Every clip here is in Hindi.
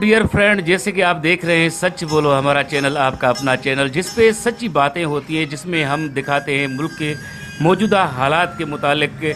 डियर फ्रेंड, जैसे कि आप देख रहे हैं सच बोलो हमारा चैनल, आपका अपना चैनल जिस पे सच्ची बातें होती हैं, जिसमें हम दिखाते हैं मुल्क के मौजूदा हालात के मुतालिक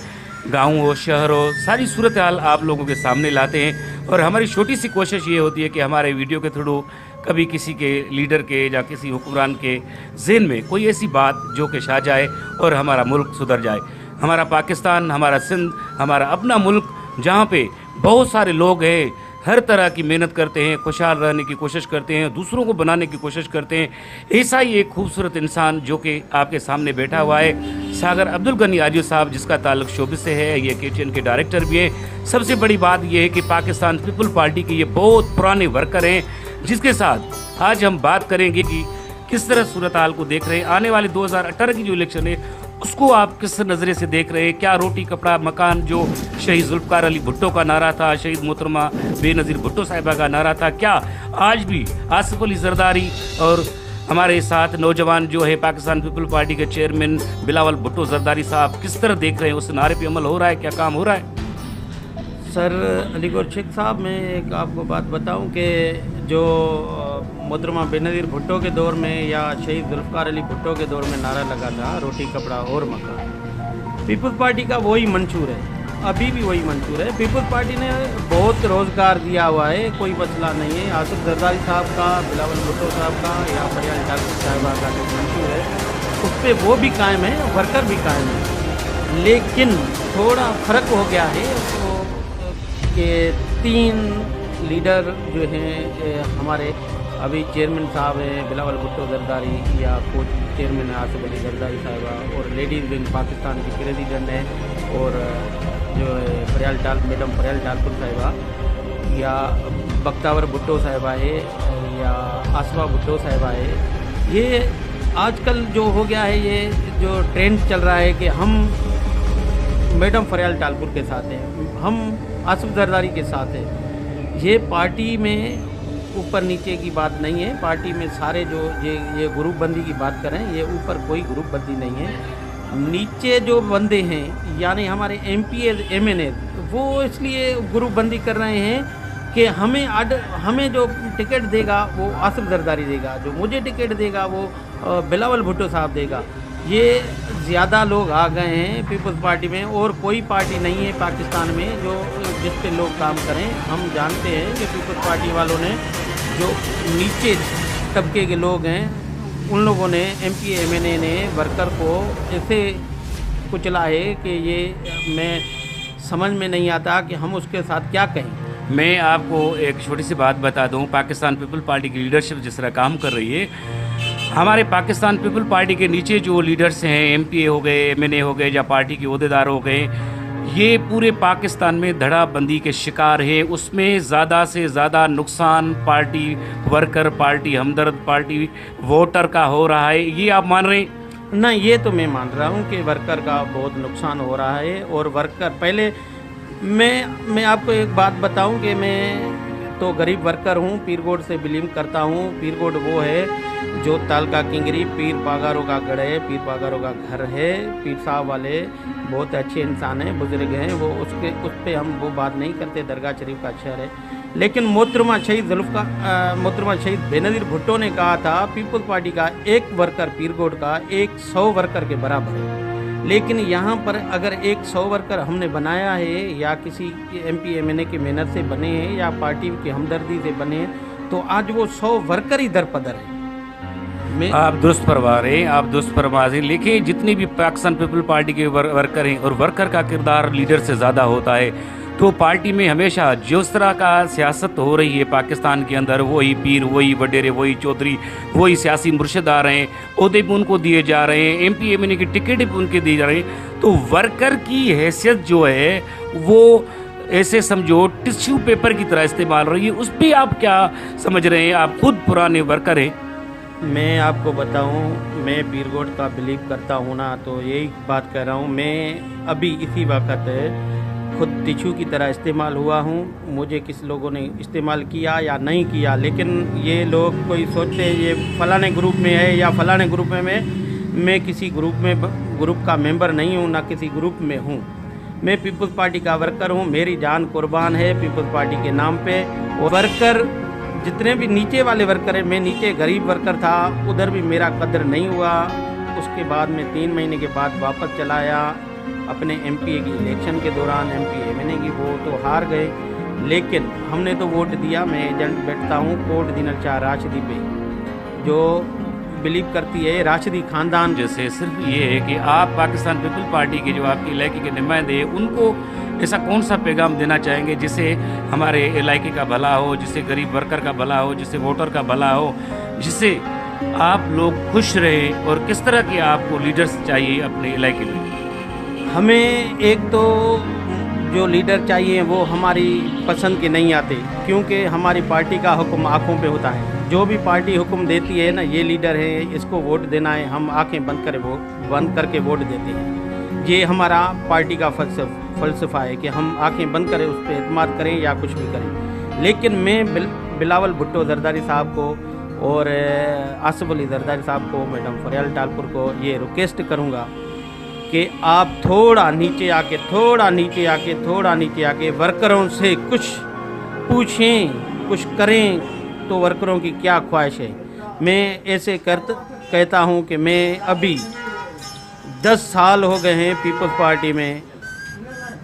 गाँवों शहरों सारी सूरत हाल आप लोगों के सामने लाते हैं। और हमारी छोटी सी कोशिश ये होती है कि हमारे वीडियो के थ्रू कभी किसी के लीडर के या किसी हुक्मरान के ज़हन में कोई ऐसी बात जो कि छा जाए और हमारा मुल्क सुधर जाए। हमारा पाकिस्तान, हमारा सिंध, हमारा अपना मुल्क जहाँ पे बहुत सारे लोग हैं, हर तरह की मेहनत करते हैं, खुशहाल रहने की कोशिश करते हैं, दूसरों को बनाने की कोशिश करते हैं। ऐसा ही एक खूबसूरत इंसान जो कि आपके सामने बैठा हुआ है, सागर अब्दुल गनी आजिज़ साहब, जिसका ताल्लुक शोबिस से है। ये KTN के डायरेक्टर भी हैं। सबसे बड़ी बात यह है कि पाकिस्तान पीपल पार्टी के ये बहुत पुराने वर्कर हैं, जिसके साथ आज हम बात करेंगे कि किस तरह सूरत हाल को देख रहे हैं। आने वाले 2018 की जो इलेक्शन है उसको आप किस नज़रे से देख रहे हैं? क्या रोटी कपड़ा मकान जो शहीद जुल्फ़िकार अली भुट्टो का नारा था, शहीद मोहतरमा बेनज़ीर भुट्टो साहिबा का नारा था, क्या आज भी आसिफ अली जरदारी और हमारे साथ नौजवान जो है पाकिस्तान पीपल पार्टी के चेयरमैन बिलावल भुट्टो जरदारी साहब किस तरह देख रहे हैं? उस नारे पे अमल हो रहा है? क्या काम हो रहा है? सर अलीगौर शेख साहब, मैं एक आपको बात बताऊं कि जो मोहतरमा बेनज़ीर भुट्टो के दौर में या शहीद जुल्फ़िकार अली भुट्टो के दौर में नारा लगा था रोटी कपड़ा और मकान, पीपल्स पार्टी का वही मंशूर है, अभी भी वही मंशूर है। पीपल्स पार्टी ने बहुत रोज़गार दिया हुआ है, कोई मसला नहीं है। आसिफ जरदारी साहब का, बिलावल भुट्टो साहब का या फरियाल ठाकुर साहिबा का जो मंशूर है उस पर वो भी कायम है, वर्कर भी कायम है। लेकिन थोड़ा फ़र्क हो गया है कि 3 लीडर जो हैं हमारे, अभी चेयरमैन साहब हैं बिलावल भुट्टो जरदारी, या कोच चेयरमैन आसिफ अली जरदारी साहिबा, और लेडीज़ विंग पाकिस्तान की प्रेसिडेंट हैं, और जो है मैडम फरियाल ठाकुर साहिबा, या बख्तावर भुट्टो साहिबा है, या आसमा भुट्टो साहिबा है। ये आजकल जो हो गया है, ये जो ट्रेंड चल रहा है कि हम मैडम फरियाल ठाकुर के साथ हैं, हम आसिफ जरदारी के साथ हैं। ये पार्टी में ऊपर नीचे की बात नहीं है। पार्टी में सारे जो ये ग्रुप बंदी की बात करें, ये ऊपर कोई ग्रुप बंदी नहीं है। नीचे जो बंदे हैं यानी हमारे MP MNA, वो इसलिए ग्रुप बंदी कर रहे हैं कि हमें जो टिकट देगा वो आसिफ जरदारी देगा, जो मुझे टिकट देगा वो बिलावल भुट्टो साहब देगा। ये ज़्यादा लोग आ गए हैं पीपल्स पार्टी में, और कोई पार्टी नहीं है पाकिस्तान में जो जिस पे लोग काम करें। हम जानते हैं कि पीपल्स पार्टी वालों ने, जो नीचे तबके के लोग हैं, उन लोगों ने, MP MNA ने वर्कर को ऐसे कुचला है कि ये मैं समझ में नहीं आता कि हम उसके साथ क्या कहें। मैं आपको एक छोटी सी बात बता दूं, पाकिस्तान पीपल पार्टी की लीडरशिप जिस तरह काम कर रही है, हमारे पाकिस्तान पीपल पार्टी के नीचे जो लीडर्स हैं, MP हो गए, MNA हो गए, या पार्टी के अहदेदार हो गए, ये पूरे पाकिस्तान में धड़ाबंदी के शिकार है। उसमें ज़्यादा से ज़्यादा नुकसान पार्टी वर्कर, पार्टी हमदर्द, पार्टी वोटर का हो रहा है। ये आप मान रहे हैं? ना, ये तो मैं मान रहा हूँ कि वर्कर का बहुत नुकसान हो रहा है। और वर्कर पहले मैं आपको एक बात बताऊँ कि मैं तो गरीब वर्कर हूँ, पीरगोड से बिलीव करता हूँ। पीरगोड वो है जो तालका किंगरी पीर पागारों का गढ़ है, पीर पागारों का घर है। पीर साहब वाले बहुत अच्छे इंसान हैं, बुजुर्ग हैं, वो उस पर हम वो बात नहीं करते। दरगाह शरीफ का शहर है। लेकिन मोहतरमा शहीद बेनज़ीर भुट्टो ने कहा था पीपल्स पार्टी का एक वर्कर पीरगोड का 100 वर्कर के बराबर है। लेकिन यहाँ पर अगर 100 वर्कर हमने बनाया है, या किसी MP MNA की मेहनत से बने हैं, या पार्टी की हमदर्दी से बने हैं, तो आज वो 100 वर्कर ही दरपदर है। आप दुरुस्त फरमा रहे हैं, आप दुरुस्त फरमा रहे हैं। लेकिन जितनी भी पाकिस्तान पीपल पार्टी के वर्कर हैं, और वर्कर का किरदार लीडर से ज़्यादा होता है, तो पार्टी में हमेशा जिस तरह का सियासत हो रही है पाकिस्तान के अंदर, वही पीर, वही वडेरे, वही चौधरी, वही सियासी मुर्शिद आ रहे हैं, ओहदे भी उनको दिए जा रहे हैं, MP MNA की टिकट भी उनके दिए जा रहे हैं। तो वर्कर की हैसियत जो है वो ऐसे समझो टिश्यू पेपर की तरह इस्तेमाल रही है। उस पर आप क्या समझ रहे हैं? आप खुद पुराने वर्कर हैं। मैं आपको बताऊं, मैं पीरगोड का बिलीव करता हूं ना, तो यही बात कर रहा हूं। मैं अभी इसी वक्त खुद टिश्यू की तरह इस्तेमाल हुआ हूं। मुझे किस लोगों ने इस्तेमाल किया या नहीं किया, लेकिन ये लोग कोई सोचते हैं ये फलाने ग्रुप में है या फलाने ग्रुप में मैं किसी ग्रुप का मेंबर नहीं हूं, ना किसी ग्रुप में हूं। मैं पीपल्स पार्टी का वर्कर हूं। मेरी जान कुर्बान है पीपल्स पार्टी के नाम पे। और वर्कर जितने भी नीचे वाले वर्कर हैं, मैं नीचे गरीब वर्कर था, उधर भी मेरा कदर नहीं हुआ। उसके बाद में 3 महीने के बाद वापस चला आया अपने एमपीए की इलेक्शन के दौरान। एमपीए एमएनए की वो तो हार गए, लेकिन हमने तो वोट दिया। मैं एजेंट बैठता हूँ कोट दिनल शाह राशिदी पे, जो बिलीव करती है राशिदी खानदान। जैसे सिर्फ ये है कि आप पाकिस्तान पीपल पार्टी के जो आपके इलाके के नुमाइंदे हैं उनको ऐसा कौन सा पैगाम देना चाहेंगे जिससे हमारे इलाके का भला हो, जिससे गरीब वर्कर का भला हो, जिससे वोटर का भला हो, जिससे आप लोग खुश रहें, और किस तरह के आपको लीडर्स चाहिए अपने इलाके में? हमें एक तो जो लीडर चाहिए वो हमारी पसंद के नहीं आते, क्योंकि हमारी पार्टी का हुक्म आँखों पे होता है। जो भी पार्टी हुक्म देती है ना, ये लीडर है, इसको वोट देना है, हम आंखें बंद करके वोट देते हैं। ये हमारा पार्टी का फ़लसफ़ा है कि हम आंखें बंद करें, उस पर एतमाद करें या कुछ भी करें। लेकिन मैं बिलावल भुट्टो जरदारी साहब को और आसिफ अली जरदारी साहब को, मैडम फरियाल टालपुर को ये रिक्वेस्ट करूँगा कि आप थोड़ा नीचे आके वर्करों से कुछ पूछें, कुछ करें, तो वर्करों की क्या ख्वाहिश है। मैं ऐसे कहता हूं कि मैं अभी 10 साल हो गए हैं पीपल्स पार्टी में,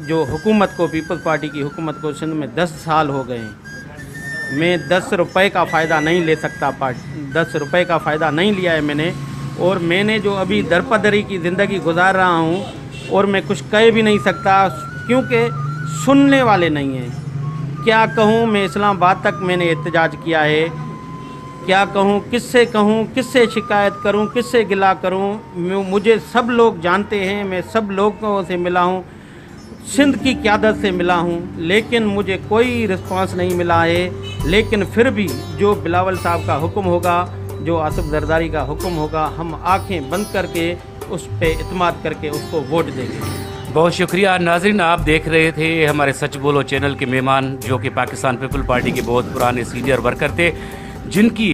जो हुकूमत को, पीपल्स पार्टी की हुकूमत को सिंध में 10 साल हो गए हैं। मैं 10 रुपये का फ़ायदा नहीं ले सकता, 10 रुपये का फ़ायदा नहीं लिया है मैंने। और मैंने जो अभी दरपदरी की ज़िंदगी गुजार रहा हूँ, और मैं कुछ कह भी नहीं सकता क्योंकि सुनने वाले नहीं हैं। क्या कहूँ, मैं इस्लामाबाद तक मैंने एहतजाज किया है, क्या कहूँ, किससे शिकायत करूँ, किससे गिला करूँ। मुझे सब लोग जानते हैं, मैं सब लोगों से मिला हूँ, सिंध की क़यादत से मिला हूँ, लेकिन मुझे कोई रिस्पांस नहीं मिला है। लेकिन फिर भी जो बिलावल साहब का हुक्म होगा, जो आसिफ जरदारी का हुक्म होगा, हम आंखें बंद करके उस पे इत्मीनान करके उसको वोट देंगे। बहुत शुक्रिया नाज़रीन, आप देख रहे थे हमारे सच बोलो चैनल के मेहमान, जो कि पाकिस्तान पीपल पार्टी के बहुत पुराने सीनियर वर्कर थे, जिनकी